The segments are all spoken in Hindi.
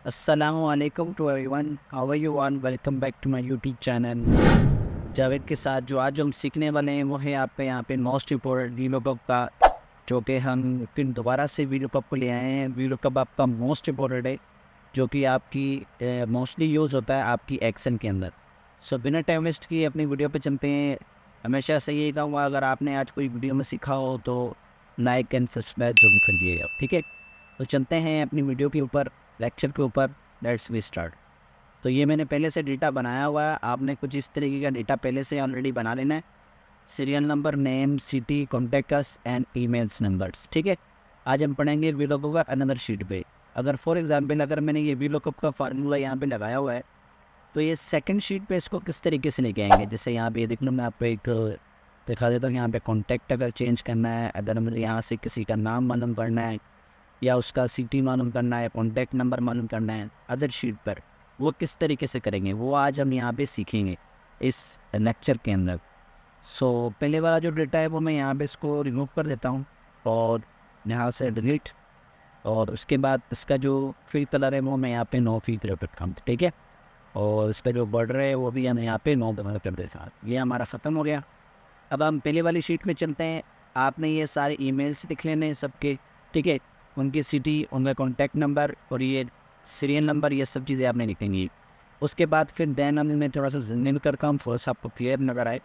अस्सलामुअलैकुम to everyone, how are you one. Welcome back to my YouTube channel Javed के साथ। जो आज हम सीखने वाले हैं वो है आपके यहाँ पे मोस्ट इम्पोर्टेंट वीलुकअप का, जो कि हम फिर दोबारा से वीलुकअप को ले आए हैं। वीलुकअप आपका मोस्ट इम्पोर्टेंट है, जो कि आपकी मोस्टली यूज़ होता है आपकी एक्सेल के अंदर। सो बिना टाइम वेस्ट किए अपनी वीडियो पे चलते हैं। हमेशा से यही कहूँगा, अगर आपने आज कोई वीडियो में सीखा हो तो लाइक एंड सब्सक्राइब जरूर कर दिएगा, ठीक है। तो चलते हैं अपनी वीडियो के ऊपर, लेक्चर के ऊपर। Let's we start. तो ये मैंने पहले से डेटा बनाया हुआ है, आपने कुछ इस तरीके का डेटा पहले से ऑलरेडी बना लेना है। Serial number, name, city, contacts and emails numbers, ठीक है। आज हम पढ़ेंगे वीलुकअप का अनदर शीट पे। अगर फॉर एग्जांपल अगर मैंने ये वीलुकअप का फार्मूला यहाँ पे लगाया हुआ है, तो ये सेकंड शीट पे इसको किस तरीके से लेके आएंगे। जैसे यहाँ पे देख लो, मैं आपको एक दिखा देता हूँ। यहाँ पे कॉन्टैक्ट अगर चेंज करना है, अगर मुझे यहाँ से किसी का नाम मालूम करना है या उसका सिटी मालूम करना है, कॉन्टैक्ट नंबर मालूम करना है अदर शीट पर, वो किस तरीके से करेंगे वो आज हम यहाँ पे सीखेंगे इस लेक्चर के अंदर। सो पहले वाला जो डेटा है वो मैं यहाँ पे इसको रिमूव कर देता हूँ और यहाँ से डिलीट। और उसके बाद इसका जो फिल कलर है वो मैं यहाँ पे नो फील रखता हूँ, ठीक है। और इसका जो बॉर्डर है वो भी हम यहाँ पे नो कलर कर देता हूँ। ये हमारा ख़त्म हो गया। अब हम पहले वाली शीट में चलते हैं। आपने ये सारे ईमेल्स लिख लेने हैं सबके, ठीक है। उनकी सिटी, उनका कॉन्टैक्ट नंबर और ये सीरियल नंबर, ये सब चीज़ें आपने लिखेंगी। उसके बाद फिर देन मैं थोड़ा सा जूम इन करता हूँ, फर्स्ट आपको क्लियर नज़र आए।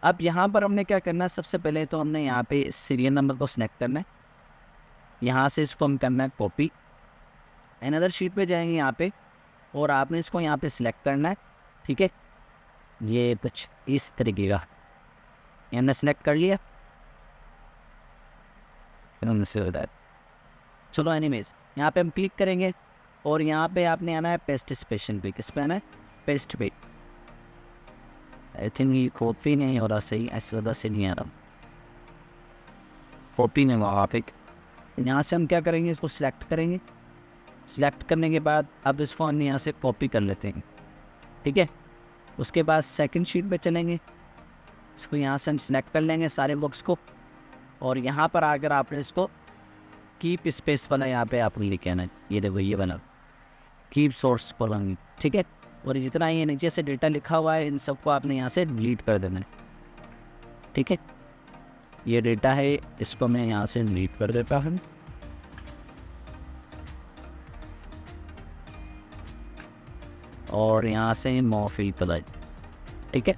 अब यहाँ पर हमने क्या करना है, सबसे पहले तो हमने यहाँ पे सीरियल नंबर को सिलेक्ट करना है। यहाँ से इसको हम करना है कॉपी, अनदर शीट पे जाएंगे यहाँ पे और आपने इसको यहाँ पे सिलेक्ट करना है, ठीक है। ये कुछ इस तरीके का ये हमने सेलेक्ट कर लिया। चलो एनीवेज, यहाँ पे हम क्लिक करेंगे और यहाँ पे आपने आना है पेस्ट स्पेशल पे। किस पे आना है? पेस्ट पे। आई थिंक ये कॉपी नहीं हो रहा सही, ऐसे वजह से नहीं आ रहा, कॉपी नहीं हुआ आप एक। यहाँ से हम क्या करेंगे, इसको सिलेक्ट करेंगे। सिलेक्ट करने के बाद अब इसको हम यहाँ से कॉपी कर लेते हैं, ठीक है। उसके बाद सेकंड शीट पे चलेंगे, इसको यहाँ से हम सिलेक्ट कर लेंगे सारे बॉक्स को। और यहाँ पर आकर आपने इसको कीप स्पेस वाला यहाँ पे आपने लिखे आना है। ये देखो ये वाला कीप सोर्स कॉलम, ठीक है। और जितना ये नीचे से डेटा लिखा हुआ है इन सबको आपने यहाँ से डिलीट कर देना है, ठीक है। ये डेटा है, इसको मैं यहाँ से डिलीट कर देता हूँ। और यहाँ से मॉफी कलर, ठीक है।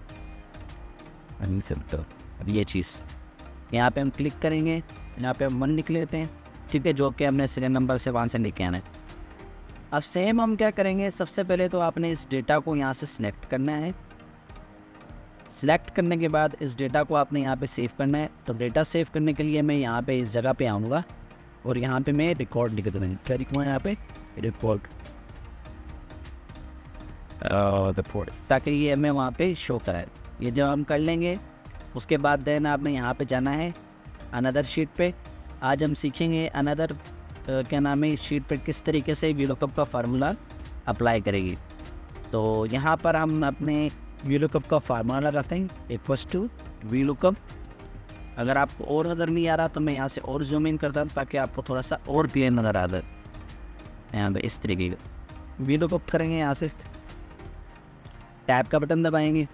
अब ये चीज़ यहाँ पे हम क्लिक करेंगे, यहाँ पे हम 1 लिख लेते हैं, ठीक है, जो कि हमने सीरियल नंबर से वहाँ से लिखे आना है। अब सेम हम क्या करेंगे, सबसे पहले तो आपने इस डेटा को यहाँ से सिलेक्ट करना है। सिलेक्ट करने के बाद इस डेटा को आपने यहाँ पे सेव करना है। तो डेटा सेव करने के लिए मैं यहाँ पे इस जगह पे आऊँगा और यहाँ पे मैं रिकॉर्ड लिख दूँगा। क्या लिखूँगा यहाँ पे? रिकॉर्ड, ताकि ये हमें वहाँ पे शो कराए। ये जब हम कर लेंगे उसके बाद देन आपने यहाँ पे जाना है अनदर शीट पे। आज हम सीखेंगे अनदर क्या नाम है, इस शीट पे किस तरीके से वीलुकअप का फार्मूला अप्लाई करेगी। तो यहाँ पर हम अपने वीलुकअप का फार्मूला लगाते हैं, इक्वल्स टू वीलुकअप। अगर आपको और नज़र नहीं आ रहा तो मैं यहाँ से और जूम इन करता हूँ ताकि आपको थोड़ा सा और क्लियर नज़र आ जाए। यहाँ पे इस तरीके का वीलुकअप करेंगे, यहाँ से टैब का बटन दबाएंगे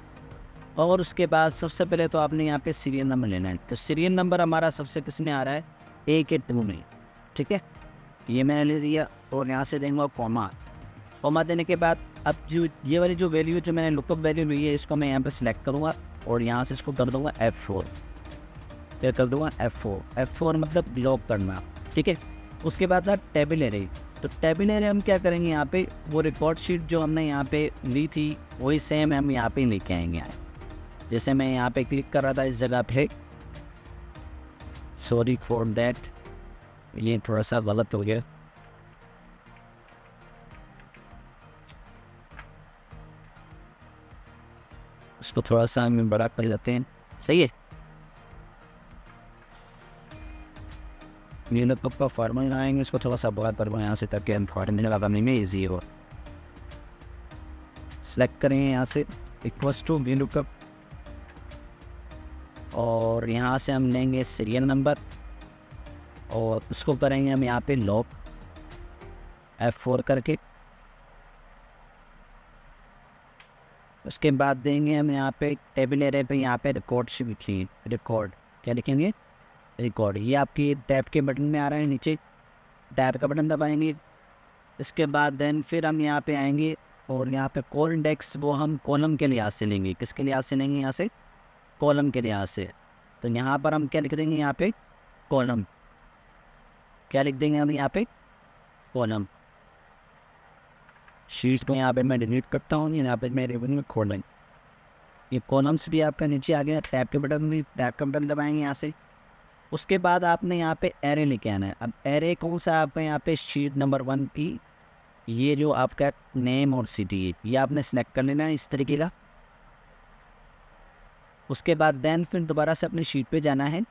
और उसके बाद सबसे पहले तो आपने यहाँ पे सीरियल नंबर लेना है। तो सीरियल नंबर हमारा सबसे किसमें आ रहा है? 1 के 2 में, ठीक है। ये मैंने ले लिया और यहाँ से देंगे कॉमा। कॉमा देने के बाद अब जो ये वाली जो वैल्यू जो मैंने लुकअप वैल्यू ली है इसको मैं यहाँ पे सिलेक्ट करूँगा और यहाँ से इसको कर दूँगा F4। क्या कर दूँगा? F4 मतलब लॉक करना, ठीक है। उसके बाद है टेबुलरी। तो टेबुलरी हम क्या करेंगे, यहाँ पे वो रिकॉर्ड शीट जो हमने यहाँ पे ली थी वही सेम हम यहाँ पे लेके आएंगे। जैसे मैं यहाँ पे क्लिक कर रहा था इस जगह पे, सॉरी फॉर दैट, ये थोड़ा सा गलत हो गया। इसको थोड़ा सा हम बड़ा कर लेते हैं, सही है। वीलुकअप का फार्मूला लगाएंगे, इसको थोड़ा सा बड़ा करवा यहाँ से ताकि हम फार्मूला लगाने में ईजी हो। सेलेक्ट करेंगे यहाँ से इक्वल्स टू वीलुकअप और यहाँ से हम लेंगे सीरियल नंबर और इसको करेंगे हम यहाँ पे लॉक। F4 करके। उसके बाद देंगे हम यहाँ पे टेबल एरे पे, यहाँ पे रिकॉर्ड से लिखिए, रिकॉर्ड क्या लिखेंगे, रिकॉर्ड। ये आपकी टैब के बटन में आ रहा है, नीचे टैब का बटन दबाएंगे। इसके बाद देन फिर हम यहाँ पे आएंगे और यहाँ पे कॉल इंडेक्स वो हम कॉलम के लिहाज से लेंगे। किसके लिहाज से लेंगे, यहाँ से कॉलम के लिहाज से। तो यहाँ पर हम क्या लिख देंगे, यहाँ पे कॉलम, क्या लिख देंगे हम यहाँ पे कॉलम। शीट को यहाँ पे मैं डिलीट करता हूँ, यहाँ पे मैं रेवेन्यू में खोल लेंगे। ये कॉलम्स भी आपका नीचे आ गया, टैब के बटन में टैब का बटन दबाएंगे यहाँ से। उसके बाद आपने यहाँ पे एरे लेके आना है। अब एरे कौन सा आपका, यहाँ पे शीट नंबर 1 की ये जो आपका नेम और सिटी है, ये आपने सेलेक्ट कर लेना है इस तरीके का। उसके बाद देन फिर दोबारा से अपनी शीट पे जाना है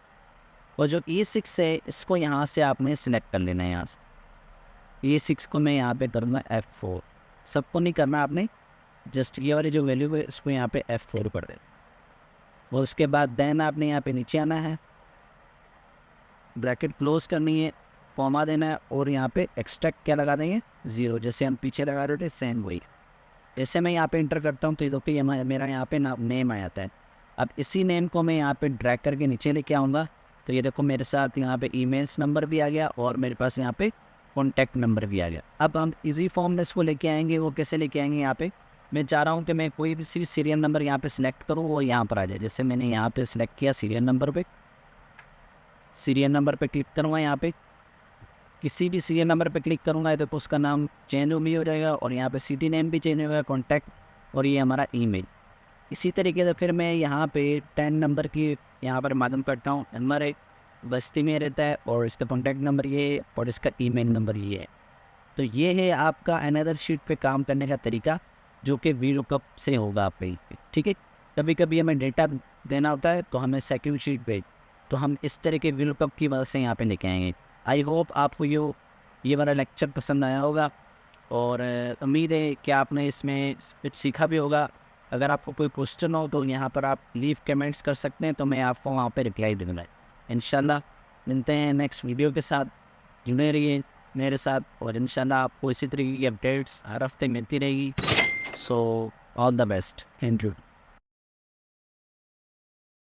और जो E6 है इसको यहाँ से आपने सेलेक्ट कर लेना है। यहाँ से E6 को मैं यहाँ पे करूँगा F4। सबको नहीं करना आपने, जस्ट ये वाली जो वैल्यू है इसको यहाँ पे F4 कर देना। और उसके बाद देन आपने यहाँ पे नीचे आना है, ब्रैकेट क्लोज करनी है, कॉमा देना है और यहाँ पे एक्सट्रैक्ट क्या लगा देंगे 0, जैसे हम पीछे लगा रहे थे सेम वही। जैसे मैं यहाँ पे इंटर करता हूँ तो ये देखिए मेरा यहाँ पे नेम आ जाता है। अब इसी नेम को मैं यहाँ पे ड्रैग करके नीचे लेके आऊँगा तो ये देखो मेरे साथ यहाँ पे ईमेल्स नंबर भी आ गया और मेरे पास यहाँ पे कॉन्टैक्ट नंबर भी आ गया। अब हम इजी फॉर्म में इसको लेके आएंगे। वो कैसे लेके आएंगे, यहाँ पे मैं चाह रहा हूँ कि मैं कोई भी सीरियल नंबर यहाँ पे सिलेक्ट करूँ, वो यहाँ पर आ जाए। जैसे मैंने यहाँ पे सिलेक्ट किया सीरियल नंबर पे क्लिक करूँगा। यहाँ पे किसी भी सीरियल नंबर पे क्लिक करूँगा तो उसका नाम चेंज भी हो जाएगा और यहाँ पे सिटी नेम भी चेंज होगा, कॉन्टैक्ट और ये हमारा ईमेल। इसी तरीके से फिर मैं यहाँ पे 10 नंबर की यहाँ पर मालूम करता हूँ। नंबर एक बस्ती में रहता है और इसका कॉन्टैक्ट नंबर ये है और इसका ईमेल नंबर ये है। तो ये है आपका अनदर शीट पे काम करने का तरीका, जो कि VLOOKUP से होगा आप पे। ठीक है, कभी कभी हमें डेटा देना होता है तो हमें सेकंड शीट पे, तो हम इस तरह के VLOOKUP की मदद से यहाँ पे लेके आएंगे। आई होप आपको ये वाला लेक्चर पसंद आया होगा और उम्मीद है कि आपने इसमें कुछ सीखा भी होगा। अगर आपको कोई क्वेश्चन हो तो यहाँ पर आप लीव कमेंट्स कर सकते हैं, तो मैं आपको वहाँ पे रिप्लाई दूँगा। इंशाल्लाह मिलते हैं नेक्स्ट वीडियो के साथ। जुड़े रहिए मेरे साथ और इंशाल्लाह आपको इसी तरीके की अपडेट्स हर हफ्ते मिलती रहेगी। So all the best, thank you.